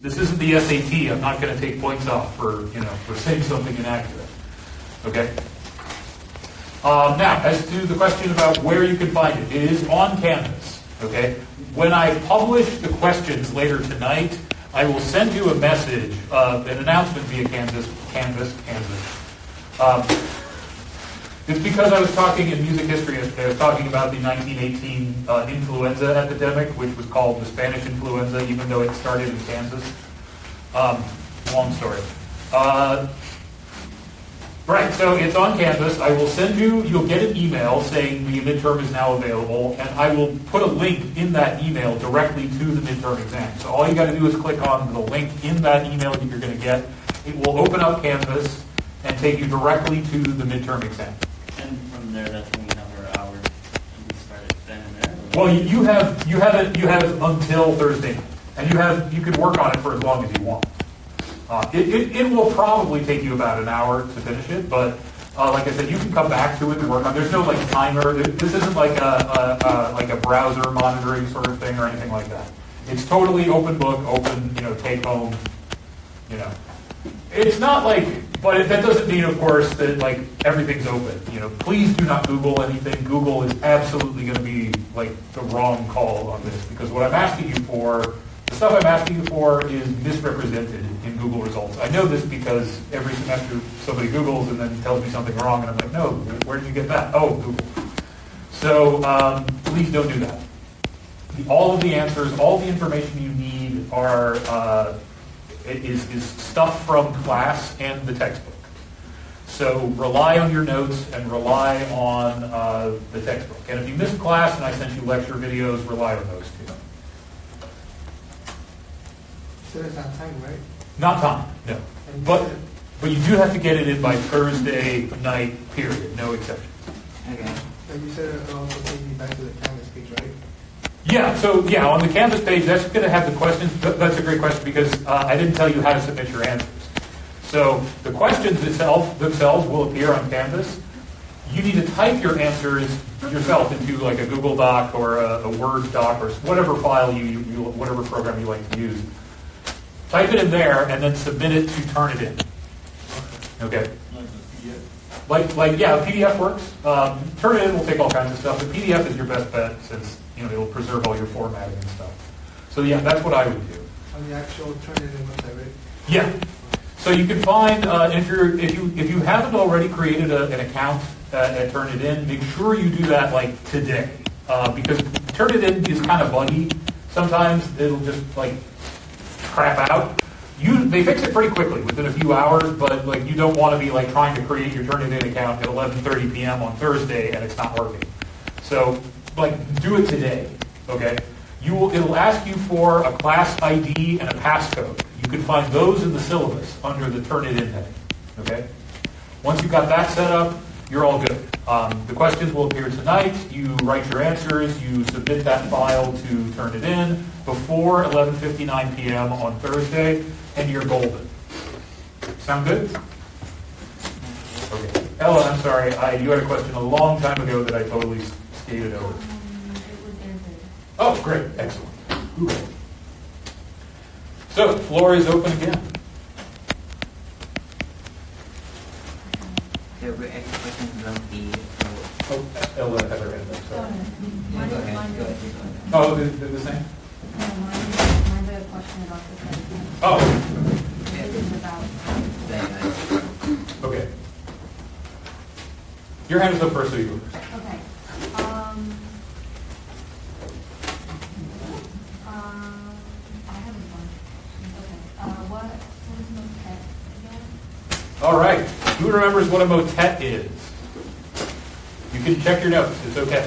This isn't the SAT. I'm not going to take points off for saying something inaccurate. Okay. Now, as to the question about where you can find it, it is on Canvas. Okay. When I publish the questions later tonight, I will send you a message, an announcement via Canvas. It's because I was talking in music history, I was talking about the 1918 influenza epidemic, which was called the Spanish influenza, even though it started in Kansas. Long story. Right, so it's on Canvas. I will send you'll get an email saying the midterm is now available, and I will put a link in that email directly to the midterm exam. So all you got to do is click on the link in that email that you're going to get. It will open up Canvas and take you directly to the midterm exam. And from there, that's when we have our hours, and we start it then and there. Well, you have until Thursday, and you can work on it for as long as you want. It will probably take you about an hour to finish it, but like I said, you can come back to it and work on it. There's no timer. This isn't like a browser monitoring sort of thing or anything like that. It's totally open book, open, take home. It's not but that doesn't mean, of course, that everything's open. Please do not Google anything. Google is absolutely going to be the wrong call on this, because what I'm asking you for. The stuff I'm asking you for is misrepresented in Google results. I know this because every semester somebody Googles and then tells me something wrong, and I'm like, no, where did you get that? Oh, Google. So please don't do that. All of the answers, all the information you need is stuff from class and the textbook. So rely on your notes and rely on the textbook. And if you missed class and I sent you lecture videos, rely on those too. So it's not time, right? Not time, no. But you do have to get it in by Thursday night, period. No exceptions. Okay. And you said it also take me back to the Canvas page, right? Yeah, so on the Canvas page, that's going to have the questions. That's a great question because I didn't tell you how to submit your answers. So the questions themselves will appear on Canvas. You need to type your answers yourself into a Google Doc or a Word doc or whatever file whatever program you like to use. Type it in there and then submit it to Turnitin. Okay. A PDF works. Turnitin will take all kinds of stuff. The PDF is your best bet since it'll preserve all your formatting and stuff. So that's what I would do. On the actual Turnitin website, right? Yeah. So you can find if you haven't already created an account at Turnitin, make sure you do that today because Turnitin is kind of buggy. Sometimes it'll just crap out. They fix it pretty quickly within a few hours, but you don't want to be trying to create your Turnitin account at 11:30 p.m. on Thursday and it's not working. So do it today. Okay. It'll ask you for a class ID and a passcode. You can find those in the syllabus under the Turnitin heading. Okay. Once you've got that set up, you're all good. The questions will appear tonight. You write your answers. You submit that file to Turnitin before 11:59 p.m. on Thursday, and you're golden. Sound good? Okay. Ella, I'm sorry. You had a question a long time ago that I totally skated over. It was answered. Oh, great. Excellent. Ooh. So, the floor is open again. So we're asking questions about the... Oh, Ella had her hand up. Sorry. Mine Go is ahead. Oh, the same? No, mine's a question about the president. Oh, This is about. okay. Your hand is up first, so you go first. Okay. I have one. Okay. What is motet again? All right. Who remembers what a motet is? You can check your notes. It's okay.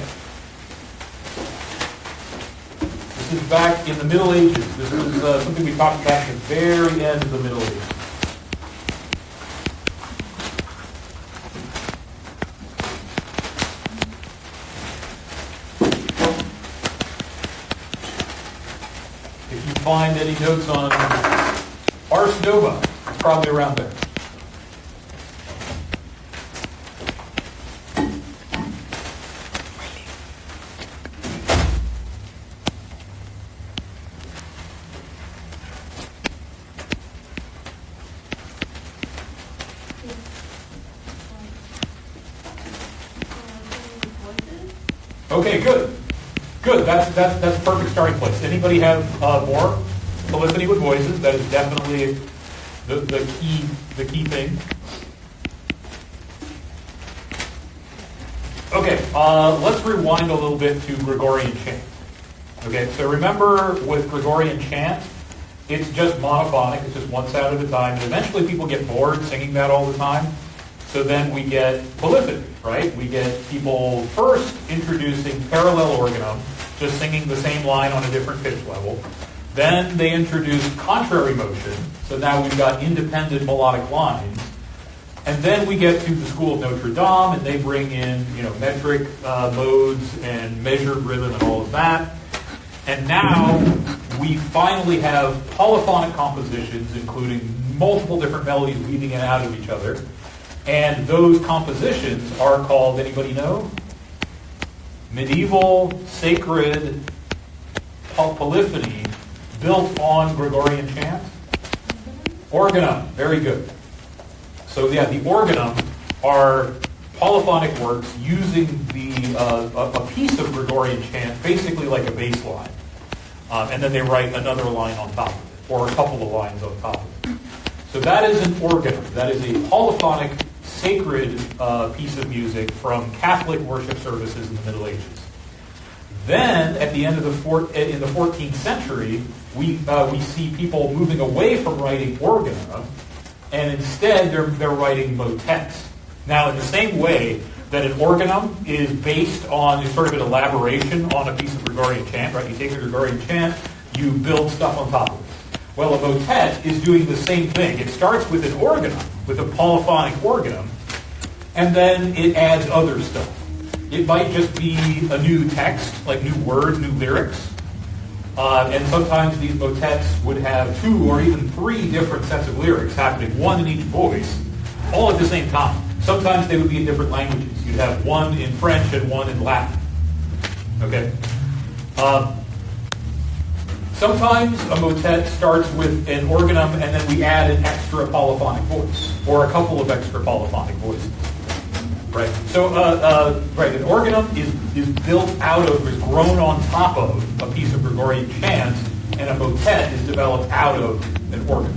This is back in the Middle Ages. This was something we talked about at the very end of the Middle Ages. If you find any notes on Ars Nova, it's probably around there. Okay, good. Good. That's a perfect starting place. Anybody have more? Polyphony with voices. That is definitely the key thing. Okay, let's rewind a little bit to Gregorian chant. Okay, so remember with Gregorian chant, it's just monophonic, it's just one sound at a time, and eventually people get bored singing that all the time. So then we get polyphony, right? We get people first introducing parallel organum, just singing the same line on a different pitch level. Then they introduce contrary motion, so now we've got independent melodic lines. And then we get to the school of Notre Dame, and they bring in, metric modes and measured rhythm and all of that. And now we finally have polyphonic compositions, including multiple different melodies weaving in and out of each other. And those compositions are called, anybody know? Medieval sacred polyphony built on Gregorian chant. Organum, very good. So yeah, the organum are polyphonic works using a piece of Gregorian chant, basically like a bass line. And then they write another line on top of it, or a couple of lines on top of it. So that is an organum. That is a polyphonic, sacred piece of music from Catholic worship services in the Middle Ages. Then, at the end of in the 14th century, we see people moving away from writing organum, and instead they're writing motets. Now, in the same way that an organum is based on sort of an elaboration on a piece of Gregorian chant, right? You take a Gregorian chant, you build stuff on top of it. Well, a motet is doing the same thing. It starts with an organum, with a polyphonic organum, and then it adds other stuff. It might just be a new text, like new words, new lyrics. And sometimes these motets would have 2 or even 3 different sets of lyrics happening, one in each voice, all at the same time. Sometimes they would be in different languages. You'd have one in French and one in Latin. Okay? Sometimes a motet starts with an organum and then we add an extra polyphonic voice, or a couple of extra polyphonic voices. Right? So, an organum is built out of, is grown on top of a piece of Gregorian chant, and a motet is developed out of an organum.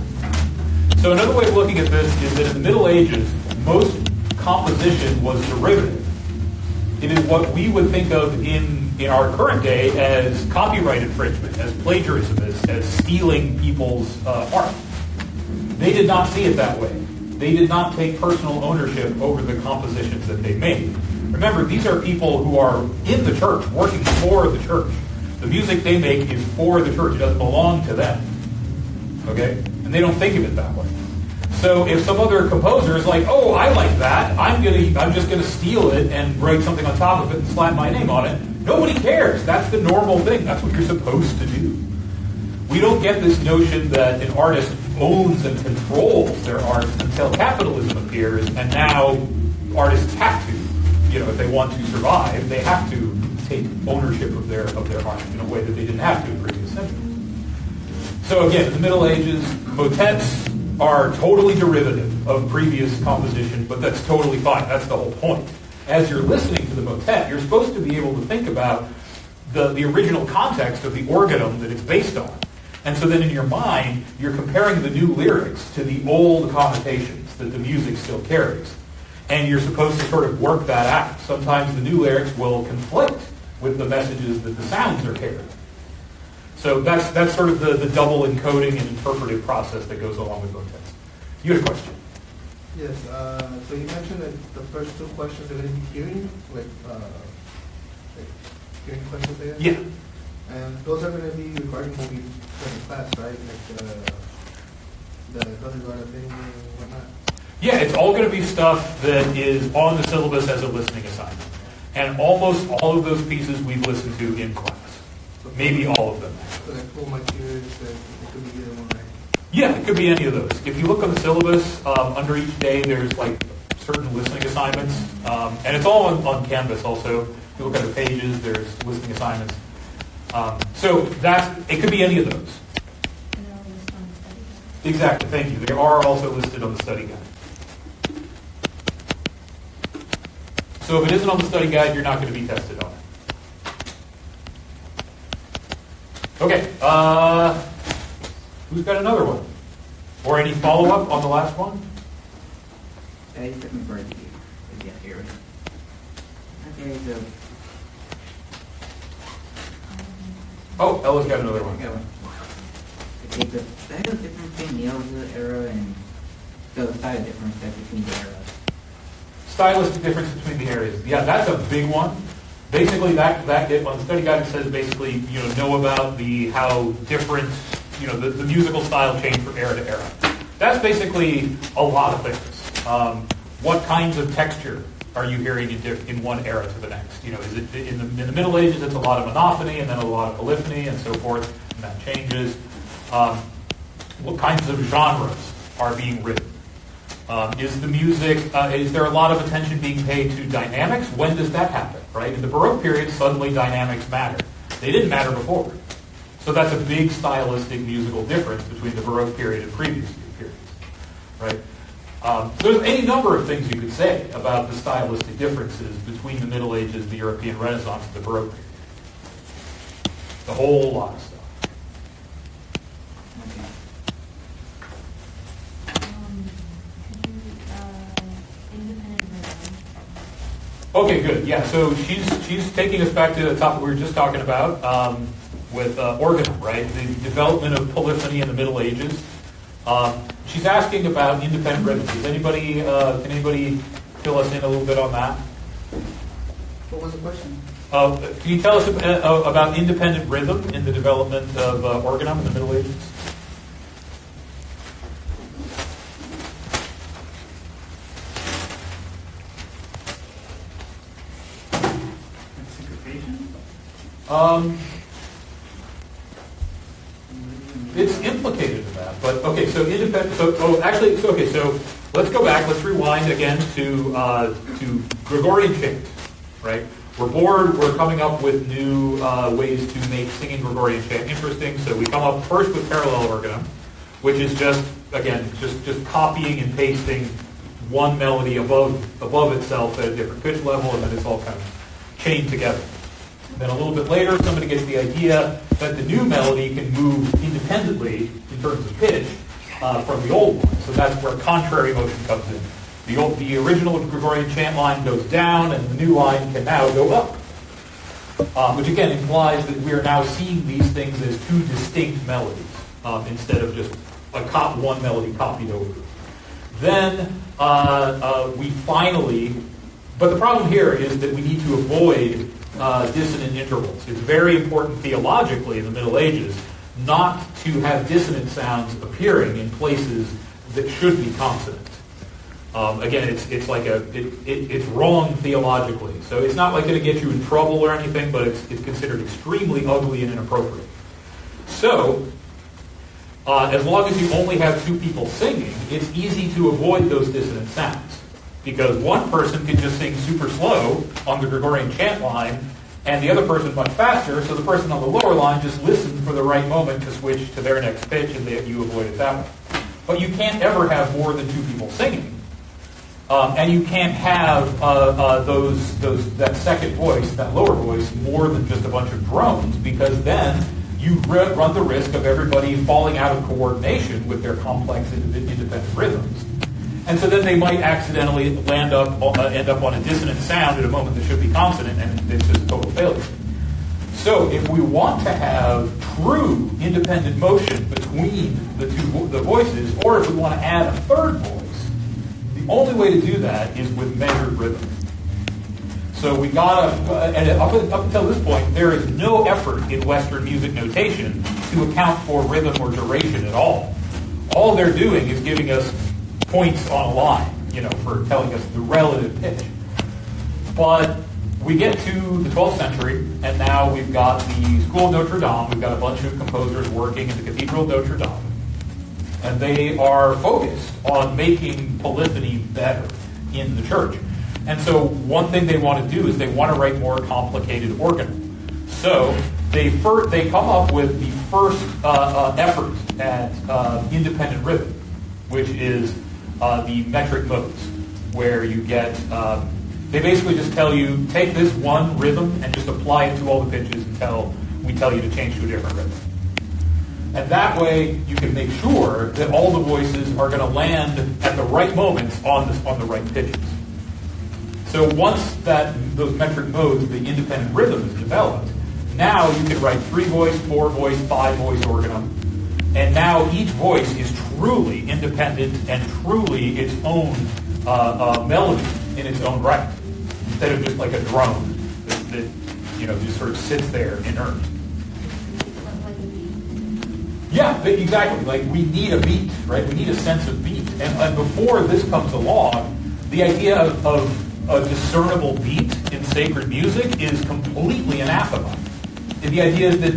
So another way of looking at this is that in the Middle Ages, most composition was derivative. It is what we would think of in our current day as copyright infringement, as plagiarism, as stealing people's art. They did not see it that way. They did not take personal ownership over the compositions that they made. Remember, these are people who are in the church, working for the church. The music they make is for the church. It doesn't belong to them. Okay? And they don't think of it that way. So if some other composer is like, oh, I like that, I'm just gonna steal it and write something on top of it and slap my name on it, nobody cares. That's the normal thing. That's what you're supposed to do. We don't get this notion that an artist owns and controls their art until capitalism appears, and now artists have to, if they want to survive, they have to take ownership of their art in a way that they didn't have to in previous centuries. So again, in the Middle Ages, motets are totally derivative of previous composition, but that's totally fine. That's the whole point. As you're listening to the motet, you're supposed to be able to think about the original context of the organum that it's based on. And so then in your mind, you're comparing the new lyrics to the old connotations that the music still carries. And you're supposed to sort of work that out. Sometimes the new lyrics will conflict with the messages that the sounds are carrying. So that's sort of the double encoding and interpretive process that goes along with motets. You had a question? Yes, so you mentioned that the first 2 questions are going to be hearing, like hearing questions there? Yeah. And those are going to be regarding what we study in class, right? Like the Hildegard thing and whatnot? Yeah, it's all going to be stuff that is on the syllabus as a listening assignment. And almost all of those pieces we've listened to in class. Maybe all of them. So like full materials, it could be either one, right? Yeah, it could be any of those. If you look on the syllabus, under each day there's like certain listening assignments. And it's all on Canvas also. If you look at the pages, there's listening assignments. So it could be any of those. And they're all listed on the study guide. Exactly, thank you. They are also listed on the study guide. So if it isn't on the study guide, you're not going to be tested on it. Okay, who's got another one? Or any follow-up on the last one? I just looking for the here. Okay, so Oh, Ella's got another one. I got one. Okay, the style difference between the Elza era and the style difference between the eras. Stylistic difference between the areas. Yeah, that's a big one. Basically, that on the study guide it says basically, know about how different, the musical style changed from era to era. That's basically a lot of things. What kinds of texture are you hearing in one era to the next? Is it in the Middle Ages? It's a lot of monophony and then a lot of polyphony and so forth, and that changes. What kinds of genres are being written? Is the music? Is there a lot of attention being paid to dynamics? When does that happen? Right in the Baroque period, suddenly dynamics matter. They didn't matter before, so that's a big stylistic musical difference between the Baroque period and previous periods, right? There's any number of things you could say about the stylistic differences between the Middle Ages, the European Renaissance, and the Baroque period. A whole lot of stuff. Independent rhythm. Okay, good. Yeah, so she's taking us back to the topic we were just talking about with organ, right? The development of polyphony in the Middle Ages. She's asking about independent rhythms. Can anybody fill us in a little bit on that? What was the question? Can you tell us about independent rhythm in the development of organum in the Middle Ages? Syncopation? It's implicated in that, but okay. So independent. So let's go back. Let's rewind again to Gregorian chant, right? We're bored. We're coming up with new ways to make singing Gregorian chant interesting. So we come up first with parallel organum, which is just copying and pasting one melody above itself at a different pitch level, and then it's all kind of chained together. Then a little bit later, somebody gets the idea that the new melody can move independently in terms of pitch from the old one. So that's where contrary motion comes in. The original Gregorian chant line goes down, and the new line can now go up. Which again implies that we are now seeing these things as two distinct melodies instead of just one melody copied over. Then we finally, but the problem here is that we need to avoid dissonant intervals. It's very important theologically in the Middle Ages not to have dissonant sounds appearing in places that should be consonant. Again, it's wrong theologically. So it's not like going to get you in trouble or anything, but it's considered extremely ugly and inappropriate. So as long as you only have two people singing, it's easy to avoid those dissonant sounds. Because one person can just sing super slow on the Gregorian chant line, and the other person much faster, so the person on the lower line just listens for the right moment to switch to their next pitch, and you avoid it that way. But you can't ever have more than two people singing. And you can't have that second voice, that lower voice, more than just a bunch of drones, because then you run the risk of everybody falling out of coordination with their complex independent rhythms. And so then they might accidentally end up on a dissonant sound at a moment that should be consonant, and it's just a total failure. So if we want to have true independent motion between the voices, or if we want to add a third voice, the only way to do that is with measured rhythm. So we gotta, and up until this point, there is no effort in Western music notation to account for rhythm or duration at all. All they're doing is giving us points on a line, for telling us the relative pitch. But we get to the 12th century, and now we've got the School of Notre Dame. We've got a bunch of composers working in the Cathedral of Notre Dame. And they are focused on making polyphony better in the church. And so one thing they want to do is they want to write more complicated organ. So they come up with the first effort at independent rhythm, which is the metric modes, where you get, they basically just tell you, take this one rhythm and just apply it to all the pitches until we tell you to change to a different rhythm. And that way, you can make sure that all the voices are going to land at the right moments on the right pitches. So once those metric modes, the independent rhythm is developed, now you can write 3-voice, 4-voice, 5-voice organum, and now each voice is truly independent and truly its own melody in its own right, instead of just like a drone that just sort of sits there inert. Like a beat. Yeah, exactly. Like we need a beat, right? We need a sense of beat. And before this comes along, the idea of a discernible beat in sacred music is completely anathema. And the idea is that,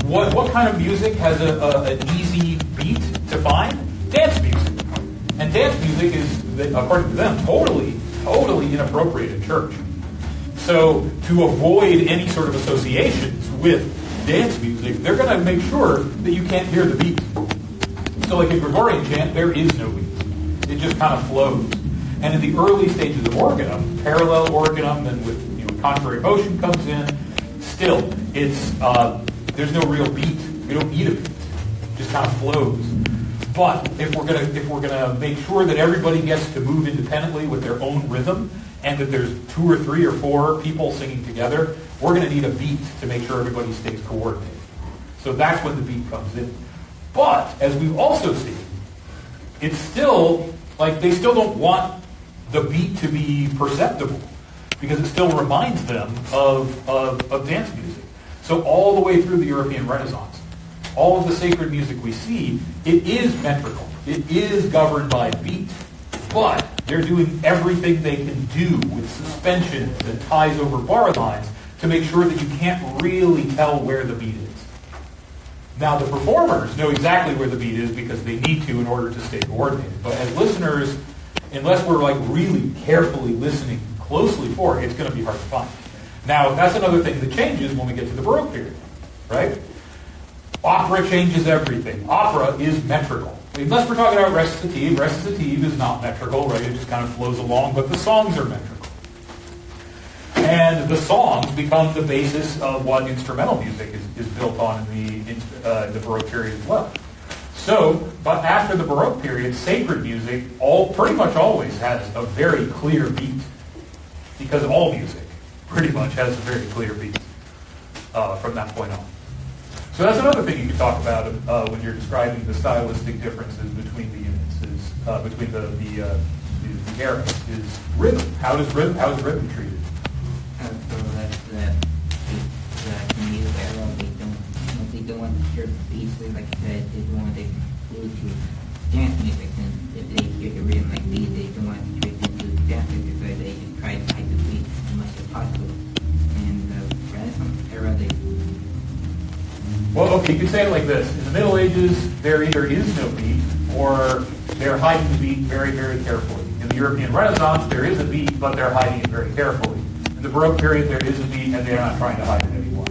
what kind of music has an easy beat to find? Dance music. And dance music is, according to them, totally inappropriate in church. So to avoid any sort of associations with dance music, they're going to make sure that you can't hear the beat. So like in Gregorian chant, there is no beat. It just kind of flows. And in the early stages of organum, parallel organum, and with contrary motion comes in, still it's there's no real beat. We don't need a beat. It just kind of flows. But if we're gonna make sure that everybody gets to move independently with their own rhythm, and that there's 2 or 3 or 4 people singing together, we're going to need a beat to make sure everybody stays coordinated. So that's when the beat comes in. But, as we've also seen, it's still, like, they still don't want the beat to be perceptible, because it still reminds them of dance music. So all the way through the European Renaissance, all of the sacred music we see, it is metrical. It is governed by beat. But they're doing everything they can do with suspensions and ties over bar lines to make sure that you can't really tell where the beat is. Now, the performers know exactly where the beat is because they need to in order to stay coordinated. But as listeners, unless we're like really carefully listening closely for it, it's going to be hard to find. Now, that's another thing that changes when we get to the Baroque period, right? Opera changes everything. Opera is metrical. Unless we're talking about recitative is not metrical, right? It just kind of flows along, but the songs are metrical. And the songs become the basis of what instrumental music is built on in the Baroque period as well. So, but after the Baroque period, sacred music pretty much always has a very clear beat, because all music pretty much has a very clear beat from that point on. So that's another thing you can talk about when you're describing the stylistic differences between the units, between the eras, is rhythm. How is rhythm treated? So that's the new era. They don't want to hear beats, like I said. They don't want to glue to dance music. And if they hear the rhythm like these, they don't want to trick into dance music, so they just try to hide the beat as much as possible. And the Renaissance era, Well, okay, you could say it like this. In the Middle Ages, there either is no beat, or they're hiding the beat very, very carefully. In the European Renaissance, there is a beat, but they're hiding it very carefully. In the Baroque period, there is a beat, and they're not trying to hide it anymore.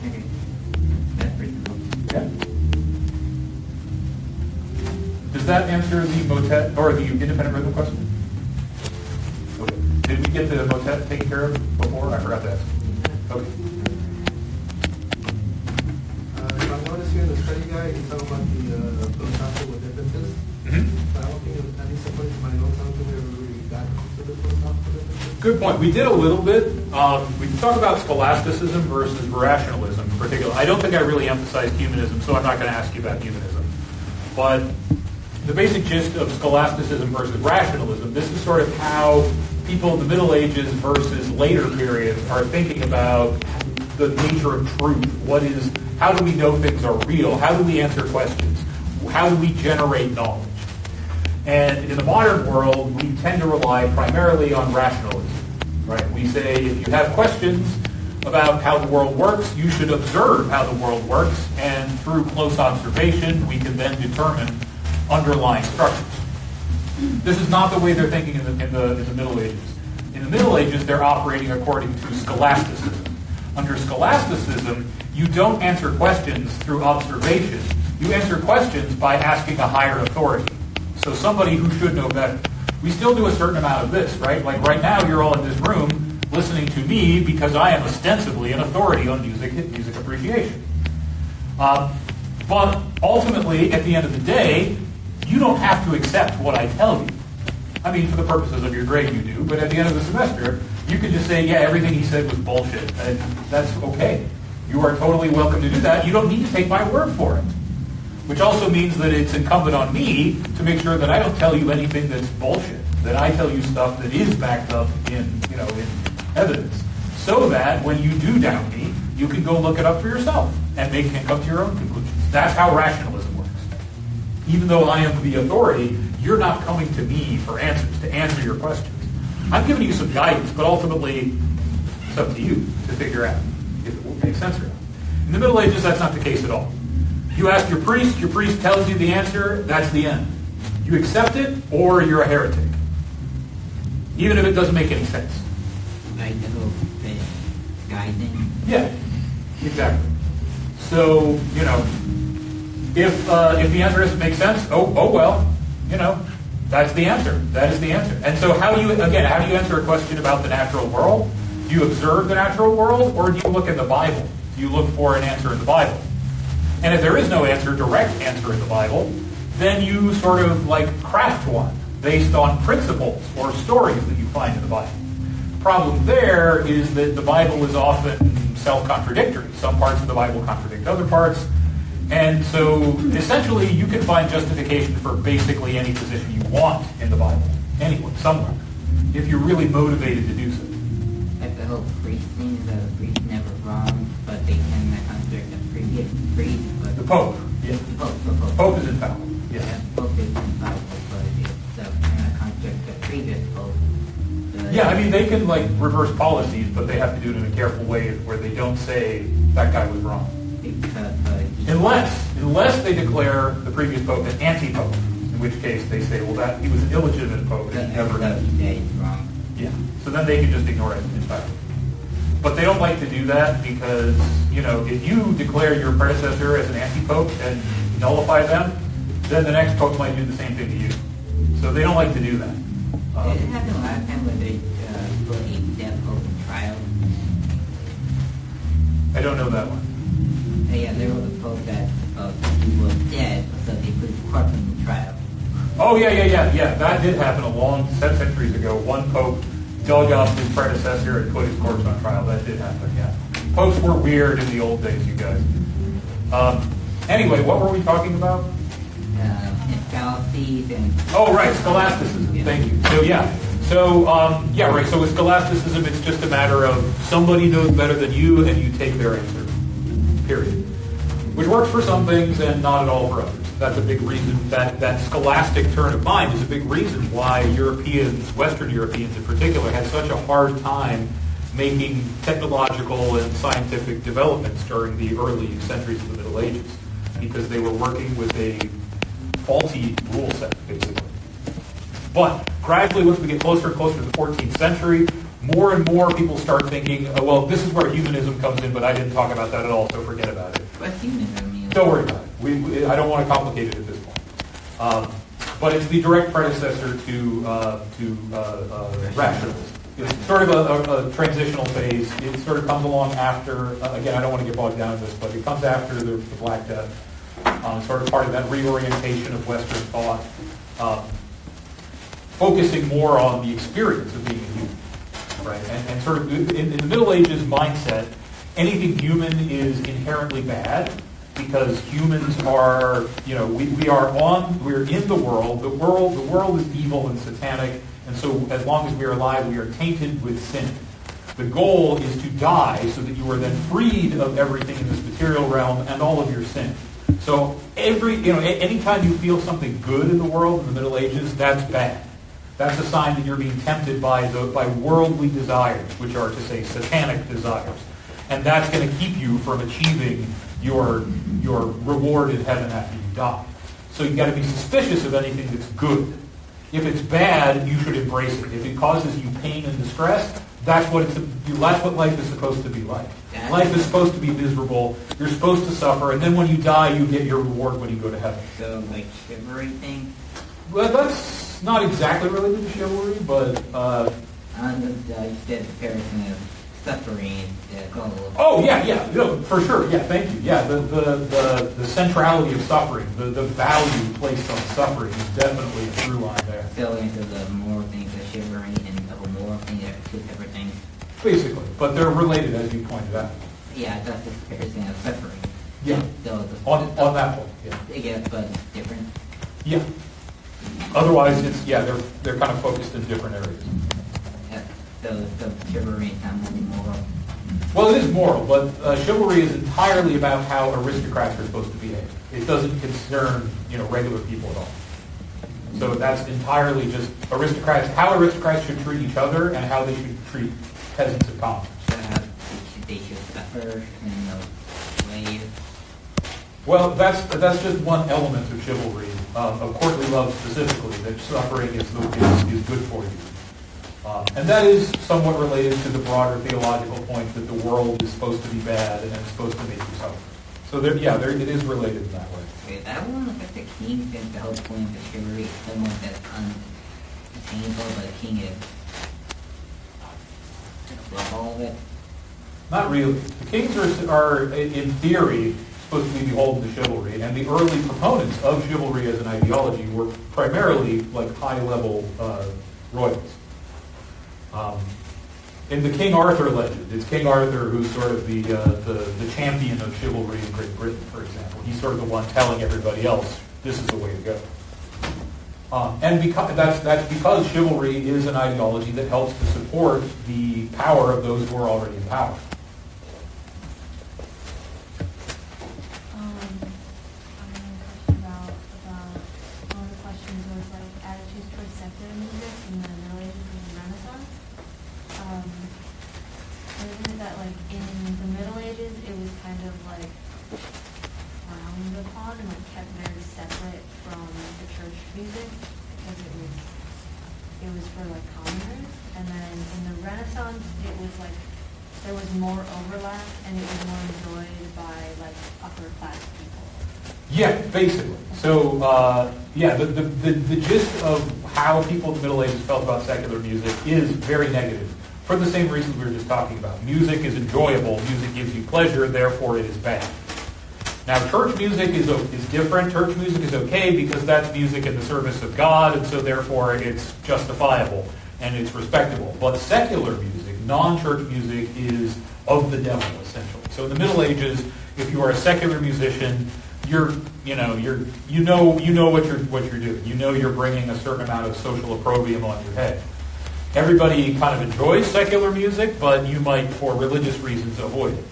okay, that's pretty cool. Yeah. Does that answer the motet, or the independent rhythm question? Okay. Did we get the motet taken care of before? I forgot to ask. Okay. If I want to see in the study guide, you talk about the philosophical differences. But I don't think, at least according to my notes, I don't think we ever really got into the philosophical differences. Good point. We did a little bit. We can talk about scholasticism versus rationalism in particular. I don't think I really emphasized humanism, so I'm not going to ask you about humanism. But the basic gist of scholasticism versus rationalism, this is sort of how people in the Middle Ages versus later periods are thinking about the nature of truth. How do we know things are real? How do we answer questions? How do we generate knowledge? And in the modern world, we tend to rely primarily on rationalism, right? We say if you have questions about how the world works, you should observe how the world works, and through close observation, we can then determine underlying structures. This is not the way they're thinking in the Middle Ages. In the Middle Ages, they're operating according to scholasticism. Under scholasticism, you don't answer questions through observation. You answer questions by asking a higher authority. So somebody who should know better. We still do a certain amount of this, right? Like right now, you're all in this room listening to me because I am ostensibly an authority on music appreciation. But ultimately, at the end of the day, you don't have to accept what I tell you. I mean, for the purposes of your grade, you do. But at the end of the semester, you can just say, yeah, everything he said was bullshit. And that's okay. You are totally welcome to do that. You don't need to take my word for it. Which also means that it's incumbent on me to make sure that I don't tell you anything that's bullshit. That I tell you stuff that is backed up in evidence. So that when you do doubt me, you can go look it up for yourself and come to your own conclusions. That's how rationalism works. Even though I am the authority, you're not coming to me for answers, to answer your questions. I'm giving you some guidance, but ultimately, it's up to you to figure out if it will make sense or not. In the Middle Ages, that's not the case at all. You ask your priest tells you the answer, that's the end. You accept it, or you're a heretic. Even if it doesn't make any sense. Like the whole guidance. Yeah, exactly. So, if the answer doesn't make sense, oh well, that's the answer. That is the answer. And so how do you answer a question about the natural world? Do you observe the natural world, or do you look in the Bible? Do you look for an answer in the Bible? And if there is no direct answer in the Bible, then you sort of craft one based on principles or stories that you find in the Bible. The problem there is that the Bible is often self-contradictory. Some parts of the Bible contradict other parts. And so, essentially, you can find justification for basically any position you want in the Bible, anywhere, somewhere, if you're really motivated to do so. Like the whole priest thing, the priest never wrong, but they can contradict the previous priest. But The Pope. Yeah. The Pope. Pope is infallible. Yeah, Yeah. the Pope is infallible, but it's contradict the previous Pope. Yeah, I mean, they can reverse policies, but they have to do it in a careful way where they don't say that guy was wrong. Unless they declare the previous pope an anti-pope, in which case they say, well, that he was an illegitimate pope and he never had. Wrong. Yeah. So then they can just ignore it entirely. But they don't like to do that because, if you declare your predecessor as an anti-pope and nullify them, then the next pope might do the same thing to you. So they don't like to do that. It happened last time when they put a dead pope in trial. I don't know that one. Yeah, there was a pope that he was dead, so they put his corpse in trial. Oh, yeah. That did happen a long centuries ago. One pope dug up his predecessor and put his corpse on trial. That did happen, yeah. Popes were weird in the old days, you guys. Anyway, what were we talking about? Fallacies and... Oh, right, scholasticism. Yeah. Thank you. So, right. So with scholasticism, it's just a matter of somebody knows better than you, and you take their answer. Period. Which works for some things and not at all for others. That's a big reason, that scholastic turn of mind is a big reason why Europeans, Western Europeans in particular, had such a hard time making technological and scientific developments during the early centuries of the Middle Ages, because they were working with a faulty rule set, basically. But gradually, once we get closer and closer to the 14th century, more and more people start thinking, oh, well, this is where humanism comes in, but I didn't talk about that at all, so forget about it. What's humanism mean? Don't worry about it. I don't want to complicate it at this point. But it's the direct predecessor to rationalism. It's sort of a transitional phase. It sort of comes along after, again, I don't want to get bogged down in this, but it comes after the Black Death. Sort of part of that reorientation of Western thought, focusing more on the experience of being a human. Right, and sort of in the Middle Ages mindset, anything human is inherently bad because humans are, we're in the world. The world is evil and satanic, and so as long as we are alive, we are tainted with sin. The goal is to die so that you are then freed of everything in this material realm and all of your sin. So anytime you feel something good in the world in the Middle Ages, that's bad. That's a sign that you're being tempted by worldly desires, which are to say satanic desires. And that's going to keep you from achieving your reward in heaven after you die. So you've got to be suspicious of anything that's good. If it's bad, you should embrace it. If it causes you pain and distress, that's what life is supposed to be like. Life is supposed to be miserable. You're supposed to suffer, and then when you die, you get your reward when you go to heaven. So, chivalry thing? Well, that's not exactly related to chivalry, but... you said the comparison of suffering, the goal. Oh, yeah, no, for sure, yeah, thank you. Yeah, the centrality of suffering, the value placed on suffering is definitely a through line there. So into the moral thing, the chivalry, and the moral thing, they're two separate things. Basically, but they're related, as you pointed out. Yeah, that's the comparison of suffering. Yeah. On that point, yeah. Yeah, but different. Yeah. Otherwise, they're kind of focused in different areas. Yeah, so the chivalry is not really moral. Well, it is moral, but chivalry is entirely about how aristocrats are supposed to behave. It doesn't concern, regular people at all. So that's entirely just aristocrats, how aristocrats should treat each other and how they should treat peasants and commoners. They should suffer in those ways. Well, that's just one element of chivalry, of courtly love specifically, that suffering is good for you. And that is somewhat related to the broader theological point that the world is supposed to be bad and it's supposed to make you suffer. So it is related in that way. Okay, that one affects the king, since the whole point of chivalry is someone that's unattainable, but the king is above all of it. Not really. The kings are in theory, supposed to be beholden to chivalry, and the early proponents of chivalry as an ideology were primarily like high-level royals. In the King Arthur legend, it's King Arthur who's sort of the champion of chivalry in Great Britain, for example. He's sort of the one telling everybody else, this is the way to go. And that's because chivalry is an ideology that helps to support the power of those who are already in power. About one of the questions was like attitudes towards secular music in the Middle Ages and the Renaissance. Isn't it that like in the Middle Ages it was kind of like frowned upon and like kept very separate from the church music because it was for like commoners, and then in the Renaissance it was like there was more overlap and it was more enjoyed by like upper class people. Yeah, basically. So, the gist of how people in the Middle Ages felt about secular music is very negative, for the same reasons we were just talking about. Music is enjoyable, music gives you pleasure, therefore it is bad. Now, church music is different. Church music is okay because that's music in the service of God, and so therefore it's justifiable and it's respectable. But secular music, non-church music, is of the devil, essentially. So in the Middle Ages, if you are a secular musician, you know what you're doing. You know you're bringing a certain amount of social opprobrium on your head. Everybody kind of enjoys secular music, but you might, for religious reasons, avoid it.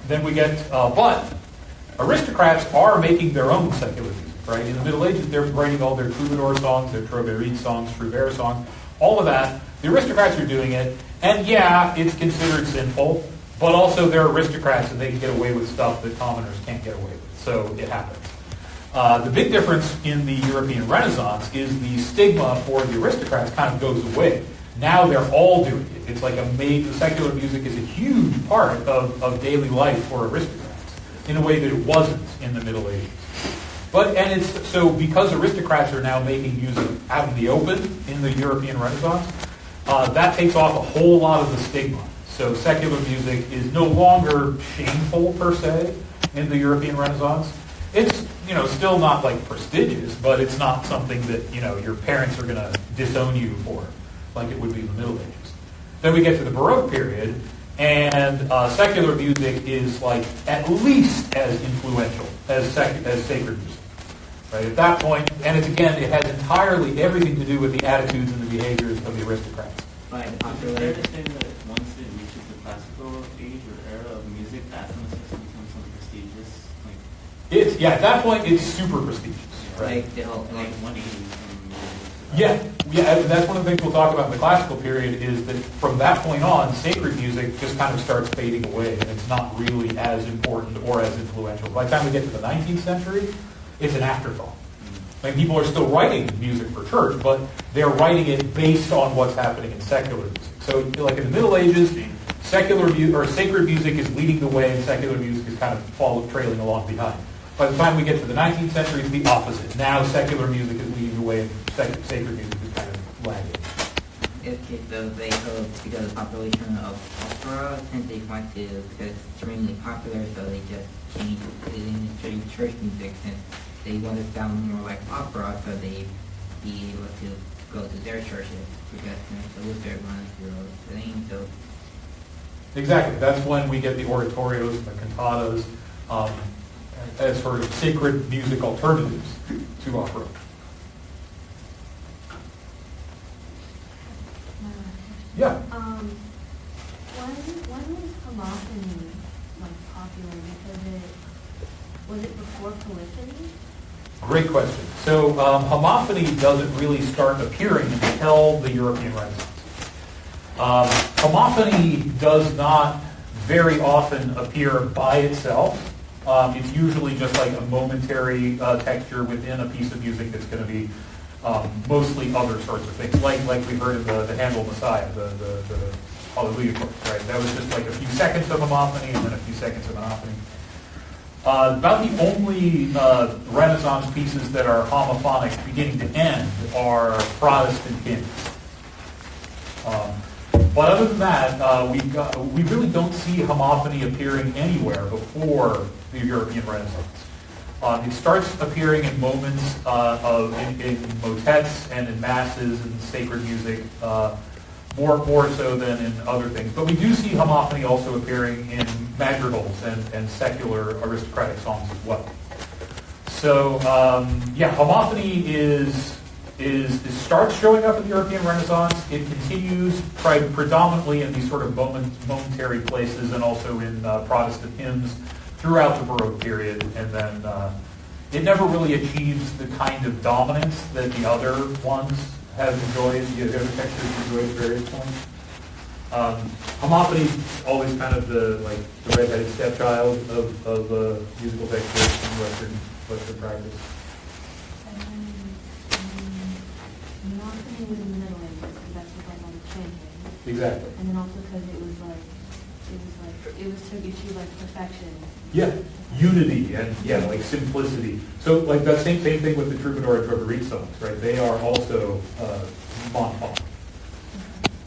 Then we get, but aristocrats are making their own secular music, right? In the Middle Ages, they're writing all their troubadour songs, their Trovarine songs, Trouvère songs, all of that. The aristocrats are doing it, and yeah, it's considered sinful. But also they're aristocrats and they can get away with stuff that commoners can't get away with. So it happens. The big difference in the European Renaissance is the stigma for the aristocrats kind of goes away. Now they're all doing it. It's like secular music is a huge part of daily life for aristocrats in a way that it wasn't in the Middle Ages. Because aristocrats are now making music out in the open in the European Renaissance, that takes off a whole lot of the stigma. So secular music is no longer shameful per se in the European Renaissance. It's still not like prestigious, but it's not something that your parents are going to disown you for, like it would be in the Middle Ages. Then we get to the Baroque period, and secular music is like at least as influential as sacred music. Right at that point, and it has entirely everything to do with the attitudes and the behaviors of the aristocrats. By the Is it popular. fair to say that once it reaches the classical age or era of music, that must have become something prestigious? At that point, it's super prestigious. Right? Like the whole, Like 180s from music. Yeah, and that's one of the things we'll talk about in the classical period is that from that point on, sacred music just kind of starts fading away, and it's not really as important or as influential. By the time we get to the 19th century, it's an afterthought. Like people are still writing music for church, but they're writing it based on what's happening in secular music. So, like in the Middle Ages, secular music or sacred music is leading the way, and secular music is kind of trailing along behind. By the time we get to the 19th century, it's the opposite. Now, secular music is leading the way, and sacred music is kind of lagging. it's just they hope because of the population of opera, since they want to, because it's extremely popular, so they just change it into church music since they want to sound more like opera, so they be able to go to their churches because the Luther runs through the name, so. Exactly. That's when we get the oratorios and the cantatas as sort of sacred music alternatives to opera. Yeah. When was homophony like popular? Because was it before polyphony? Great question. So homophony doesn't really start appearing until the European Renaissance. Homophony does not very often appear by itself. It's usually just like a momentary texture within a piece of music that's going to be mostly other sorts of things, like we heard in the Handel Messiah, the Hallelujah chorus, right? That was just like a few seconds of homophony and then a few seconds of monophony. About the only Renaissance pieces that are homophonic beginning to end are Protestant hymns. But other than that, we really don't see homophony appearing anywhere before the European Renaissance. It starts appearing in moments in motets and in masses and sacred music, more so than in other things. But we do see homophony also appearing in madrigals and secular aristocratic songs as well. So homophony starts showing up in the European Renaissance. It continues predominantly in these sort of momentary places and also in Protestant hymns throughout the Baroque period, and then it never really achieves the kind of dominance that the other ones have enjoyed, the other textures enjoyed at various points. Homophony is always kind of the redheaded stepchild of musical textures in Western practice. Homophony was in the Middle Ages, because that's what they wanted chanting. Exactly. And then also because it was to achieve like perfection. Yeah, unity and like simplicity. So like that same thing with the troubadour and troubadourite songs, right? They are also monophonic.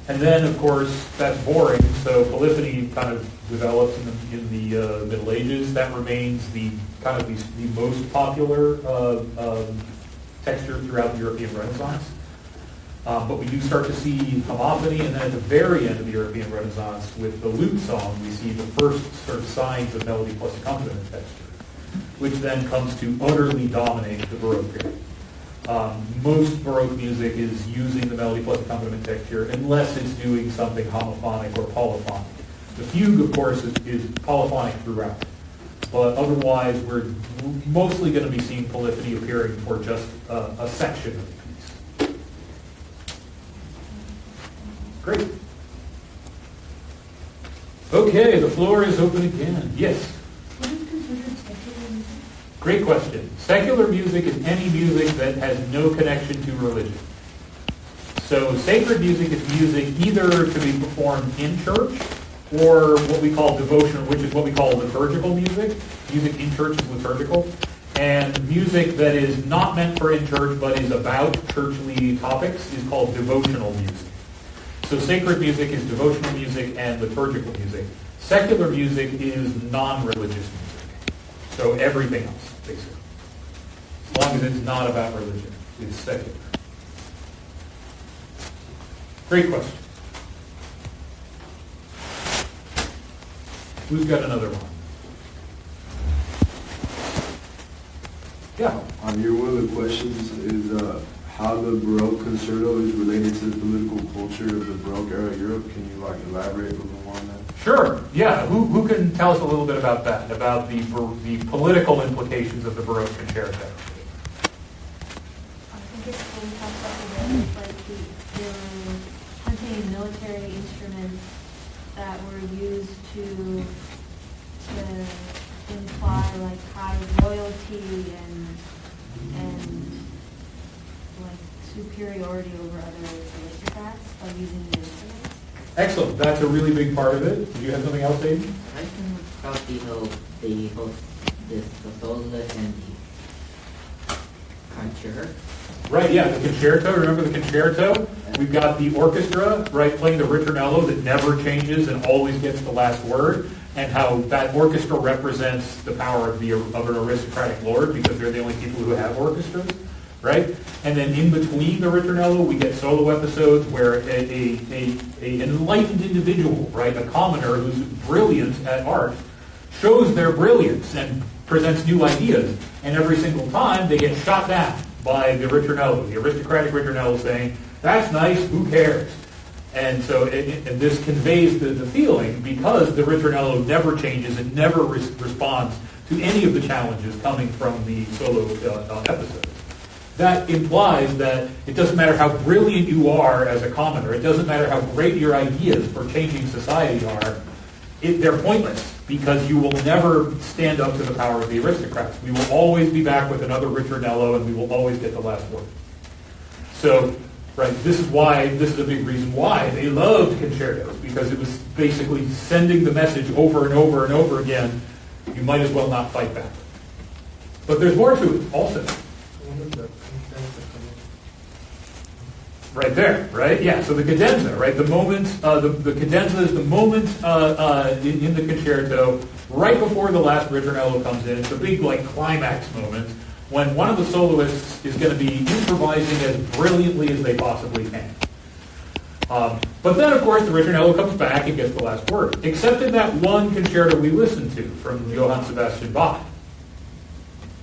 And then of course that's boring. So polyphony kind of develops in the Middle Ages. That remains the kind of the most popular texture throughout the European Renaissance. But we do start to see homophony, and then at the very end of the European Renaissance, with the lute song, we see the first sort of signs of melody plus accompaniment texture, which then comes to utterly dominate the Baroque period. Most Baroque music is using the melody plus accompaniment texture, unless it's doing something homophonic or polyphonic. The fugue, of course, is polyphonic throughout, but otherwise, we're mostly going to be seeing polyphony appearing for just a section of the piece. Great. Okay, the floor is open again. Yes? What is considered secular music? Great question. Secular music is any music that has no connection to religion. So sacred music is music either to be performed in church or what we call devotional, which is what we call liturgical music. Music in church is liturgical. And music that is not meant for in church but is about churchly topics is called devotional music. So sacred music is devotional music and liturgical music. Secular music is non-religious music. So everything else, basically. As long as it's not about religion, it's secular. Great question. Who's got another one? Yeah. One of the questions is how the Baroque concerto is related to the political culture of the Baroque era Europe. Can you elaborate a little more on that? Sure. Yeah. Who can tell us a little bit about that? About the political implications of the Baroque concerto? I think it's when we talk about the way like the hunting and military instruments that were used to imply like high royalty and like superiority over other aristocrats by using the instruments. Excellent. That's a really big part of it. Did you have something else, Aiden? I think about the soloist and the conjure. Right, yeah, the concerto, remember the concerto? We've got the orchestra, right, playing the ritornello that never changes and always gets the last word, and how that orchestra represents the power of an aristocratic lord, because they're the only people who have orchestras, right? And then in between the ritornello, we get solo episodes where an enlightened individual, right, a commoner who's brilliant at art, shows their brilliance and presents new ideas, and every single time they get shot down by the ritornello, the aristocratic ritornello, saying, "That's nice, who cares?" And so and this conveys the feeling, because the ritornello never changes and never responds to any of the challenges coming from the solo episodes. That implies that it doesn't matter how brilliant you are as a commoner, it doesn't matter how great your ideas for changing society are, they're pointless, because you will never stand up to the power of the aristocrats. We will always be back with another ritornello, and we will always get the last word. So, right, this is a big reason why they loved concertos, because it was basically sending the message over and over and over again, you might as well not fight back. But there's more to it also. Right there, right? Yeah, so the cadenza, right? The moment, the cadenza is the moment in the concerto, right before the last ritornello comes in. It's a big, like, climax moment when one of the soloists is going to be improvising as brilliantly as they possibly can. But then, of course, the ritornello comes back and gets the last word. Except in that one concerto we listened to from Johann Sebastian Bach.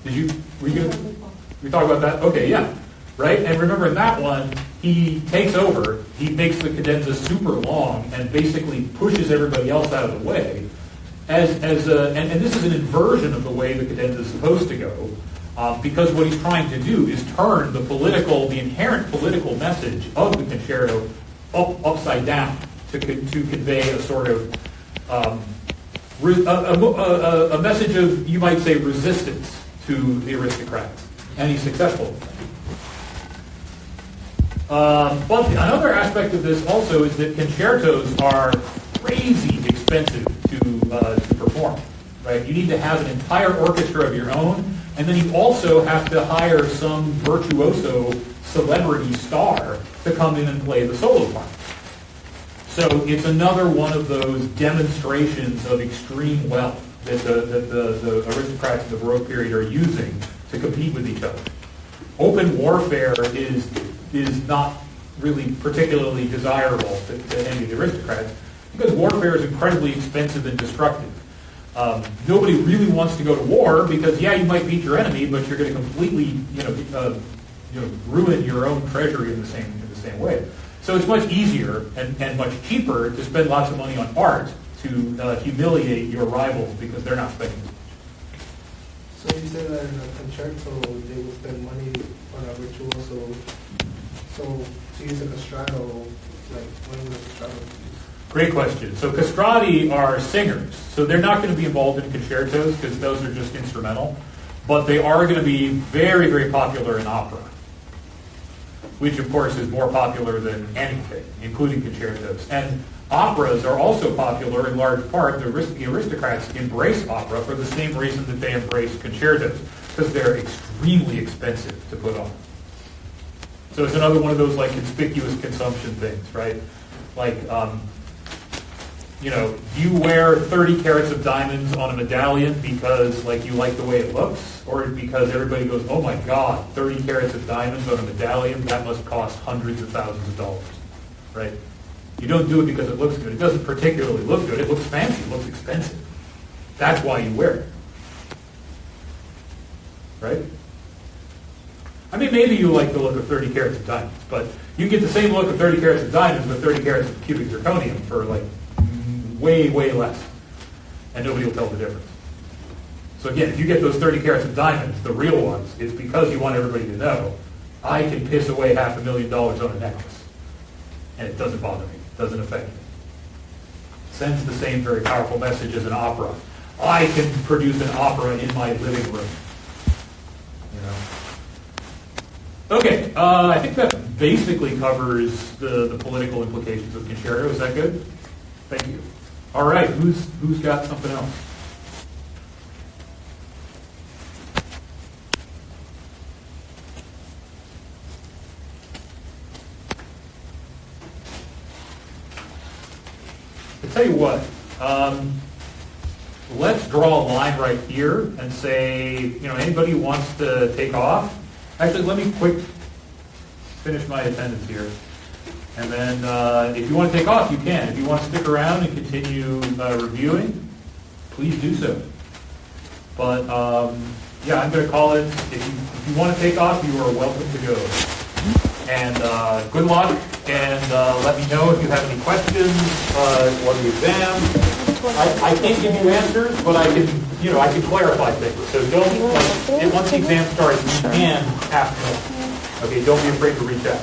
Were you going to... We talk about that? Okay, yeah. Right? And remember, in that one, he takes over, he makes the cadenza super long and basically pushes everybody else out of the way. And this is an inversion of the way the cadenza is supposed to go, because what he's trying to do is turn the inherent political message of the concerto upside down to convey a sort of a message of, you might say, resistance to the aristocrats. And he's successful with that. But another aspect of this also is that concertos are crazy expensive to perform. Right? You need to have an entire orchestra of your own, and then you also have to hire some virtuoso celebrity star to come in and play the solo part. So it's another one of those demonstrations of extreme wealth that the aristocrats of the Baroque period are using to compete with each other. Open warfare is not really particularly desirable to any of the aristocrats, because warfare is incredibly expensive and destructive. Nobody really wants to go to war because, yeah, you might beat your enemy, but you're going to completely, ruin your own treasury in the same way. So it's much easier and much cheaper to spend lots of money on art to humiliate your rivals because they're not spending as much. So you said that in a concerto they would spend money on a virtuoso. So to use a castrato, like when would a castrato be used? Great question. So castrati are singers, so they're not going to be involved in concertos because those are just instrumental, but they are going to be very, very popular in opera, which of course is more popular than anything, including concertos. And operas are also popular in large part. The aristocrats embrace opera for the same reason that they embrace concertos, because they're extremely expensive to put on. So it's another one of those like conspicuous consumption things, right? Like, do you wear 30 carats of diamonds on a medallion because like you like the way it looks, or because everybody goes, oh my God, 30 carats of diamonds on a medallion, that must cost hundreds of thousands of dollars, right? You don't do it because it looks good. It doesn't particularly look good. It looks fancy. It looks expensive. That's why you wear it, right? I mean, maybe you like the look of 30 carats of diamonds, but you get the same look of 30 carats of diamonds with 30 carats of cubic zirconium for like way, way less. And nobody will tell the difference. So again, if you get those 30 carats of diamonds, the real ones, it's because you want everybody to know, I can piss away $500,000 on a necklace. And it doesn't bother me. It doesn't affect me. It sends the same very powerful message as an opera. I can produce an opera in my living room. Okay, I think that basically covers the political implications of concerto. Is that good? Thank you. All right, who's got something else? tell you what, let's draw a line right here and say, anybody who wants to take off. Actually, let me finish my attendance here. And then if you want to take off, you can. If you want to stick around and continue reviewing, please do so. But yeah, I'm going to call it, if you want to take off, you are welcome to go. And good luck, and let me know if you have any questions on the exam. I can't give you answers, but I can clarify things. So don't, once the exam starts, you can ask me. Okay, don't be afraid to reach out.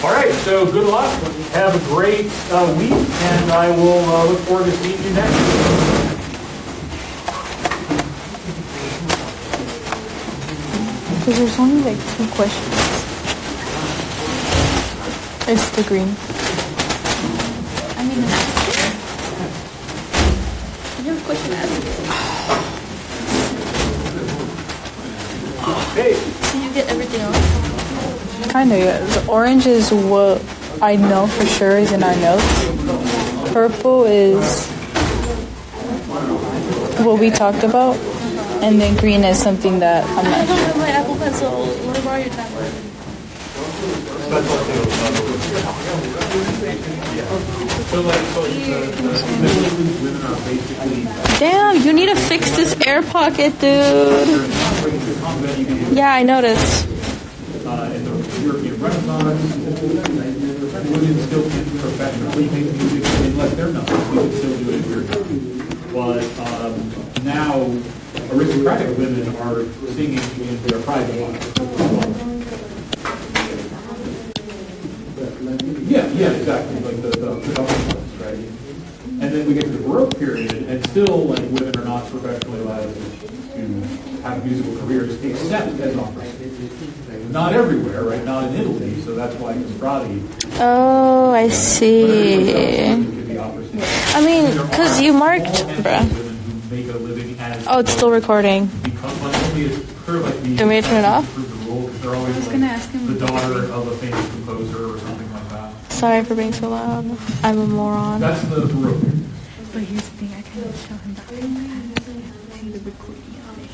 All right, so good luck. Have a great week, and I will look forward to seeing you next week. Because there's only like 2 questions. It's the green. I mean, you have a question to ask. Hey. Did you get everything else? Kind of, yeah. The orange is what I know for sure is in our notes. Purple is what we talked about. And then green is something that I'm not sure. My Apple Pencil. What about your tablet? Damn, you need to fix this air pocket, dude. Yeah, I noticed. In the European Renaissance, women still can professionally make music unless they're not. We can still do it in your time. But now, aristocratic women are singing in their private lives. Yeah, exactly. Like the government, right? And then we get to the Baroque period, and still, like, women are not professionally allowed to have musical careers except as operas. Not everywhere, right? Not in Italy, so that's why Castrati. Oh, I see. I mean, because you marked, bruh. Oh, it's still recording. Do you want me to turn it off? I was going to ask him. The daughter of a famous composer or something like that. Sorry for being so loud. I'm a moron. That's the Baroque. But here's the thing, I can't show him that I see the recording of it.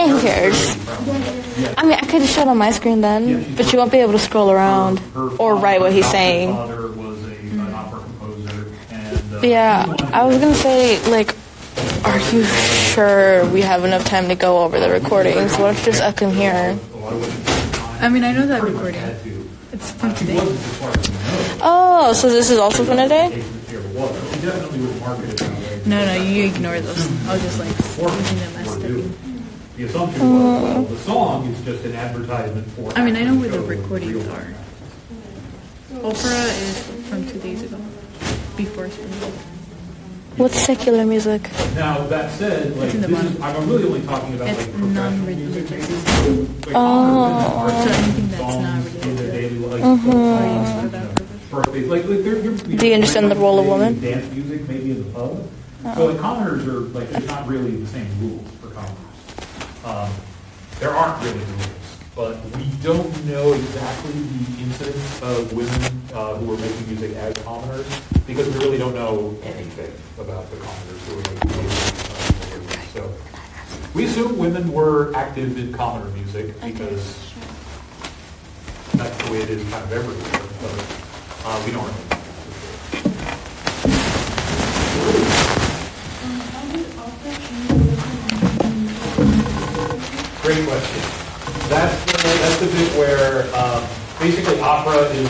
Who cares? I mean, I could have showed on my screen then, but you won't be able to scroll around or write what he's saying. Her father was an opera composer, and But yeah, I was gonna say, like, are you sure we have enough time to go over the recordings? What if just up in here? I mean, I know that recording. It's from today. Oh, so this is also from today? No, you ignore those. I was just like using them as stepping. The assumption was, well, the song is just an advertisement for. I mean, I know where the recordings are. Opera is from 2 days ago, before spring. What's secular music? Now that said, like, in the this is, bottom. I'm really only talking about It's like professional music. non-religious. Like, Oh. artists So anything that's songs not in their religious. daily life. For that purpose. Birthdays, like Do you understand the role of woman? Dance music, maybe in the pub. So like commoners are like, there's not really the same rules for commoners. There aren't really rules, but we don't know exactly the incidence of women who are making music as commoners because we really don't know anything about the commoners who are making music. So we assume women were active in commoner music because that's the way it is kind of everywhere, but we don't really know. Great question. That's the bit where basically opera is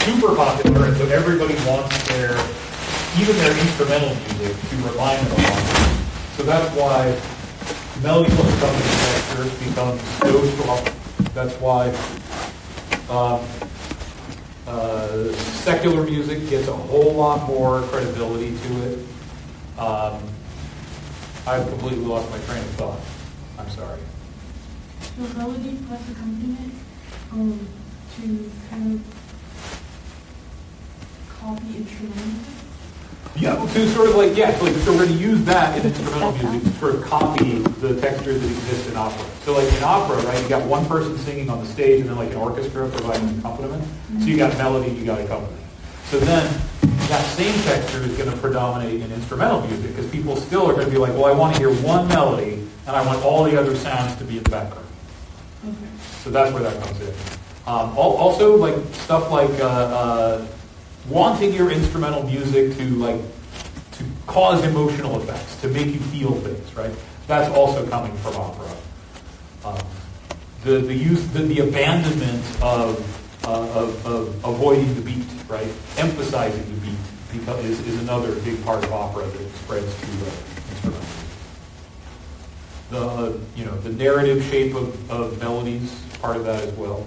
super popular, and so everybody wants even their instrumental music to remind them of opera. So that's why melody plus accompanying textures becomes so strong. That's why secular music gets a whole lot more credibility to it. I've completely lost my train of thought. I'm sorry. So melody plus accompaniment to kind of copy instrumental music? Yeah, to sort of like, yeah, so we're going to use that in instrumental music to sort of copy the texture that exists in opera. So like in opera, right, you got one person singing on the stage and then like an orchestra providing an accompaniment. So you got melody, you got accompaniment. So then that same texture is going to predominate in instrumental music because people still are going to be like, well, I want to hear one melody and I want all the other sounds to be in the background. Okay. So that's where that comes in. Also, like stuff like wanting your instrumental music to cause emotional effects, to make you feel things, right? That's also coming from opera. The abandonment of avoiding the beat, right? Emphasizing the beat is another big part of opera that spreads to instrumental music. The narrative shape of melodies, part of that as well.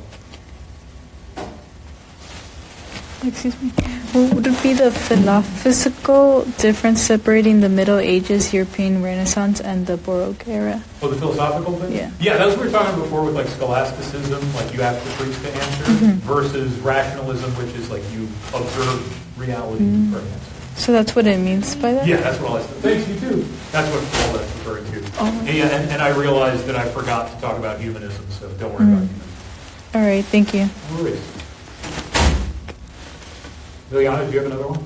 Excuse me. Would it be the philosophical difference separating the Middle Ages, European Renaissance, and the Baroque era? Oh, the philosophical thing? Yeah. Yeah, that's what we were talking about before with like scholasticism, like you ask the priest to answer, versus rationalism, which is like you observe reality for an answer. So that's what it means by that? Yeah, that's what all that stuff. Thanks, you too. That's what all that's referring to. Oh. And I realized that I forgot to talk about humanism, so don't worry about humanism. All right, thank you. No worries. Liliana, do you have another one?